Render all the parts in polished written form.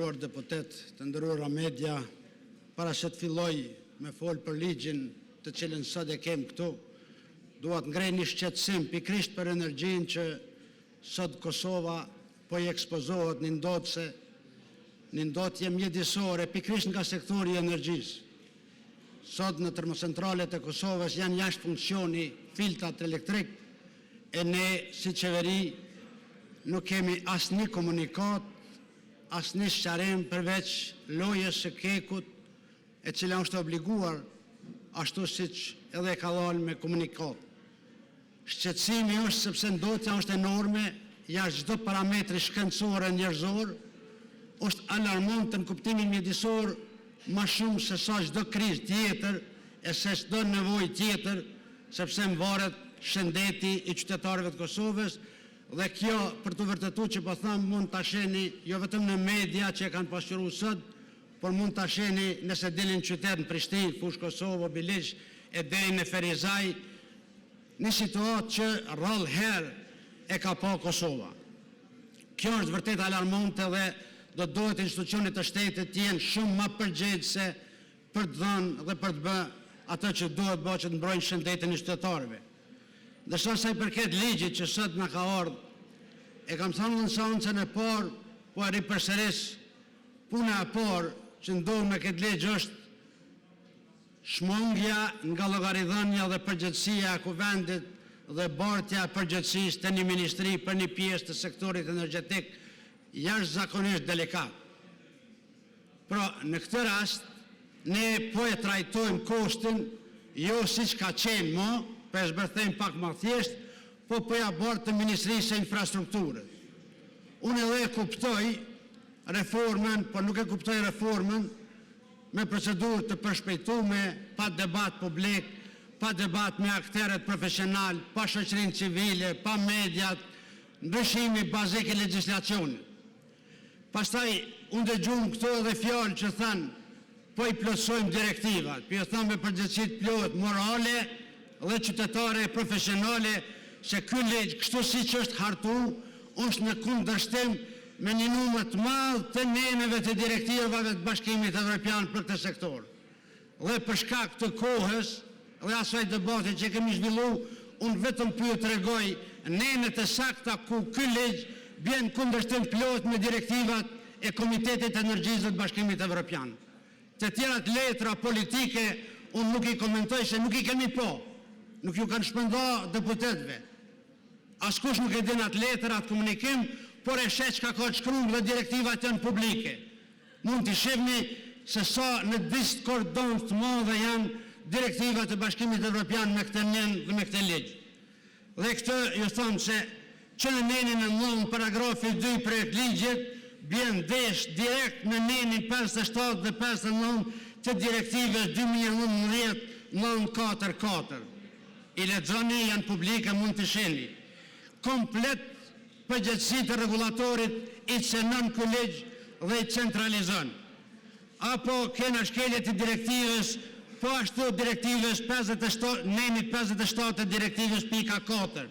nderuar deputet, të nderuara media, para se të filloj me folë për ligjin të cilën sot e kem këtu, duat ngrej një shqetësim pikrisht për energjinë që sot Kosova po i ekspozohet një ndotje mjedisore pikrisht nga sektori i energjisë. Sot në termocentralet e Kosovës janë jashtë funksioni filtrat elektrik e ne si qeveri nuk kemi asnjë komunikat, asnjë sqarim përveç lojës së kekut e cila është obliguar ashtu siç edhe ka dhënë me komunikat. Shqetësimi është sepse ndotja është enorme, jashtë çdo parametri shkencor e njerëzor, është alarmante në kuptimin mjedisor më shumë se sa çdo krizë tjetër e se çdo nevojë tjetër, sepse mvaret shëndeti i qytetarëve të Kosovës dhe kjo për të vërtetuar që po them mund ta shihni jo vetëm në media që e kanë pasqyruar sot, por mund ta shihni nëse dilni në qytet në Prishtinë, Fushë Kosovë, Biliq e deri në Ferizaj, një situatë që rrallë herë e ka pa Kosova. Kjo është vërtet alarmante dhe do duhet institucionet të shtetit të jenë shumë më përgjegjëse për të dhënë dhe për të bërë atë që duhet bëjë që të mbrojnë shëndetin e qytetarëve. Ndërsa sa i përket ligjit që sot na ka ardhur, e kam thënë në seancën e parë, po e ripërsëris, puna e parë që ndodh me këtë ligj është shmangja nga llogaridhënia dhe përgjegjësia e kuvendit dhe bartja e përgjegjësisë të një ministri për një pjesë të sektorit energjetik jashtëzakonisht delikat. Pra, në këtë rast, ne po e trajtojmë kostin jo siç ka qenë më, për e zbërthejmë pak më thjesht, po ja bartë të Ministrisë e Infrastrukturës. Unë edhe e kuptoj reformën, por nuk e kuptoj reformën me procedurë të përshpejtume, pa debat publik, pa debat me akterët profesional, pa shoqërinë civile, pa mediat, ndryshimi bazik i legjislacionit. Pastaj, unë dëgjoj këto edhe fjalë që thënë, po i plotësojmë direktivat, po i thënë me përgjegjësi plot morale dhe qytetare profesionale se ky ligj, kështu siç është hartuar, është në kundërshtim me një numër të madh të nemeve të direktivave të Bashkimit Evropian për këtë sektor. Dhe për shkak të kohës dhe asaj debati që kemi zhvilluar, unë vetëm pyet tregoj nemet e sakta ku ky ligj bën kundërshtim plot me direktivat e Komitetit të Energjisë të Bashkimit Evropian. Të tjerat letra politike unë nuk i komentoj se nuk i kemi po. Nuk ju kanë shpërndarë deputetëve. Askush nuk e din atë letër, atë komunikim, por e sheh çka ka shkruar dhe direktivat janë publike. Mund t'i shihni se sa në diskordon të madhe janë direktivat e Bashkimit Evropian me këtë nen dhe me këtë ligj. Dhe këtë ju them se që në nenin e 9 paragrafi 2 për e ligjit bjen desh direkt në nenin 57 dhe 59 të direktives 2019-944. I lexoni, janë publike, mund të shihni. Komplet përgjegjësi të regulatorit i cënon ky ligj dhe i centralizon. Apo kena shkelje të direktives, po ashtu direktives 57, nenit 57 të direktives pika 4.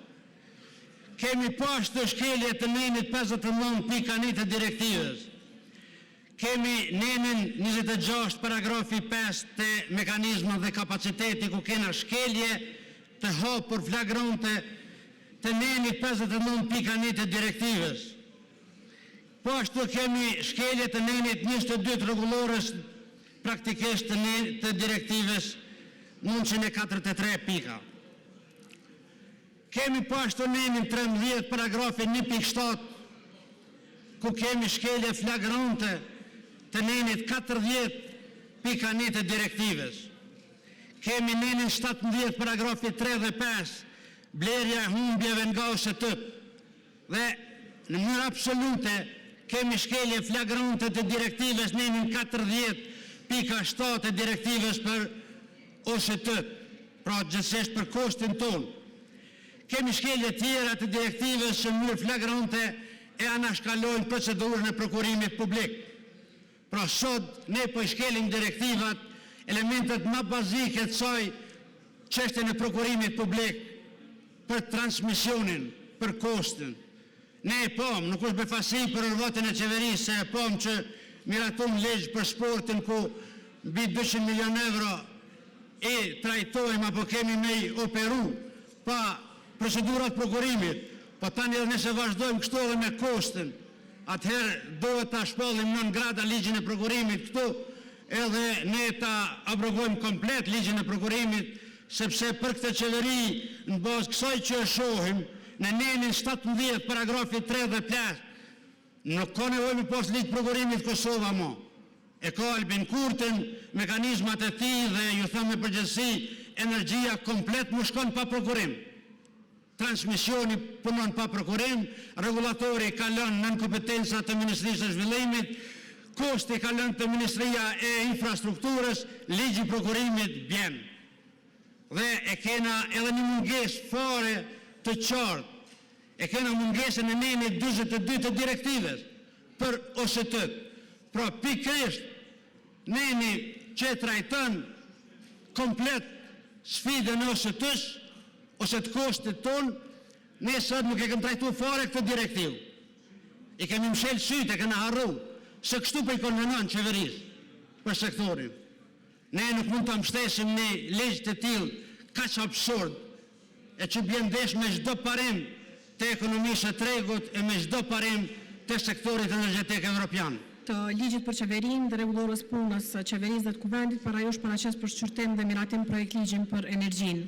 Kemi po ashtu shkelje të nenit 59 pika 1 të direktives. Kemi nenin 26 paragrafi 5 të mekanizma dhe kapaciteti ku kena shkelje të hapur flagrante të nenit 59.1 të direktives. Po ashtu kemi shkelje të nenit 22 të rregullores praktikisht të direktives 943 pika. Kemi po ashtu nenin 13 paragrafi 1.7 ku kemi shkelje flagrante të nenit 40.1 të direktives. Kemi nenin 17 paragrafi 3 dhe 5 blerja e humbjeve nga OST-t dhe në mënyrë absolute kemi shkelje flagrante të direktives nenin 40.7 të direktives për OST-t, pra gjithsesi për kostin ton. Kemi shkelje tjera të direktives që në mënyrë flagrante e anashkalojnë procedurën e prokurimit publik. Pra sot ne po i shkelim direktivat, elementet më bazike të saj çështjen e prokurimit publik për transmisionin, për kostin. Ne e pom, nuk është befasi për rrotën e qeverisë, se e pom që miraton legj për sportin ku mbi 200 milion euro e trajtojmë apo kemi me i operu pa procedurat prokurimit, po tani edhe nëse vazhdojmë kështu edhe me kostin, atëherë duhet ta shpallim nën grada ligjin e prokurimit këtu, edhe ne ta abrogojmë komplet ligjin e prokurimit, sepse për këtë qeveri, në bazë kësaj që e shohim, në nenin 17 paragrafi 3 dhe 5, nuk ka nevojë me pas ligjë prokurimit Kosova mo. E ka Albin Kurtin, mekanizmat e tij dhe ju them me përgjithësi, energjia komplet më shkon pa prokurim. Transmisioni punon pa prokurim, regulatori ka lënë nën kompetenca të Ministrisë së Zhvillimit, kosti ka lënë te Ministria e Infrastrukturës, ligji i prokurimit bjen. Dhe e kena edhe një mungesë fare të qartë. E kena mungesën e neni 42 të direktives për OST-t. Pra pikërisht neni që trajton komplet sfidën e OST-s ose të kostit ton, ne sot nuk e kemi trajtuar fare këtë direktivë. I kemi mshel sytë, e kemi harru, se kështu po i konvenon qeverisë për sektorin. Ne nuk mund të mbështesim një ligj të tillë kaq absurd, e që bjen ndesh me çdo parim të ekonomisë së tregut e me çdo parim të sektorit energjetik evropian. Të ligjit për qeverinë dhe rregullorës punës së qeverisë dhe të kuvendit para josh paraqes për shqyrtim dhe miratim projekt ligjin për energjinë.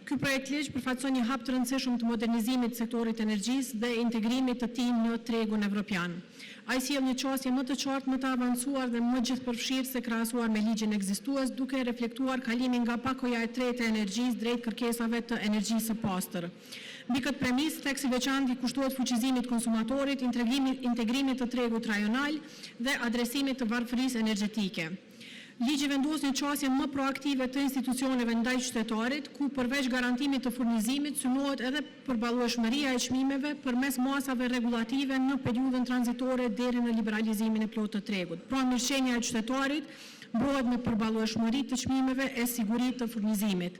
Ky projekt ligj përfaqëson një hap të rëndësishëm të modernizimit të sektorit të energjisë dhe integrimit të tij në tregun evropian. Ai sjell një çështje më të qartë, më të avancuar dhe më gjithëpërfshirë se krahasuar me ligjin ekzistues, duke reflektuar kalimin nga pakoja e tretë e energjisë drejt kërkesave të energjisë së pastër. Mbi këtë premisë, teksti veçantë i kushtohet fuqizimit konsumatorit, integrimit të tregut rajonal dhe adresimit të varfërisë energjetike. Ligji vendos një çështje më proaktive të institucioneve ndaj qytetarit, ku përveç garantimit të furnizimit synohet edhe përballueshmëria e çmimeve përmes masave rregullative në periudhën tranzitore deri në liberalizimin e plotë të tregut. Pra mirëqenia e qytetarit bëhet me përballueshmëri të çmimeve e siguritë të furnizimit.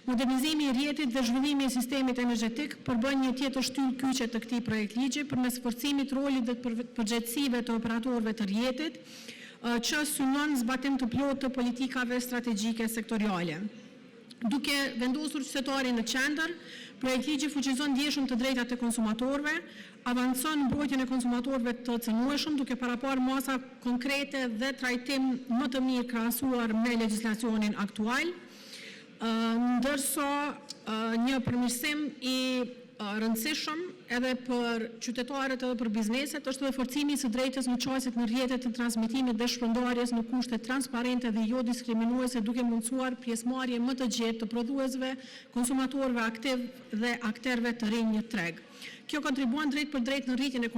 Modernizimi i rrjetit dhe zhvillimi i sistemit energjetik përbën një tjetër shtyllë kyçe të këtij projekt ligji përmes forcimit rolit dhe përgjegjësive të operatorëve të rrjetit, që synon zbatim të plotë të politikave strategjike sektoriale. Duke vendosur qytetarin në qendër, projekt ligji fuqizon ndjeshëm të drejtat e konsumatorëve, avancon mbrojtjen e konsumatorëve të cënueshëm duke paraparë masa konkrete dhe trajtim më të mirë krahasuar me legjislacionin aktual, ndërsa një përmirësim i rëndësishëm edhe për qytetarët edhe për bizneset është edhe forcimi së drejtës në çështjet në rrjetet të transmetimit dhe shpërndarjes në kushte transparente dhe jo diskriminuese, duke mundësuar pjesëmarrje më të gjerë të prodhuesve, konsumatorëve aktiv dhe akterëve të rinj në treg. Kjo kontribuon drejt për drejt në rritjen e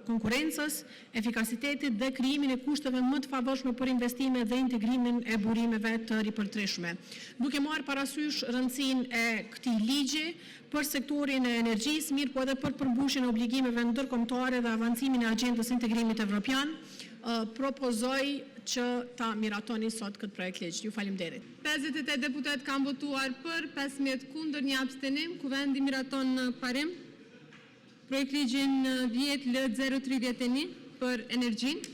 konkurrencës, efikasitetit dhe krijimin e kushteve më të favorshme për investime dhe integrimin e burimeve të ripërtrishme. Duke marrë parasysh rëndësinë e këtij ligji për sektorin e energjisë, mirë po edhe për përmbushjen e obligimeve ndërkombëtare dhe avancimin e agjendës integrimit evropian, propozoj që ta miratoni sot këtë projekt ligj. Ju faleminderit. 58 deputet kanë votuar për, 15 kundër, 1 abstenim. Kuvendi miraton në parim projekt ligjin vjet L031 për energjinë.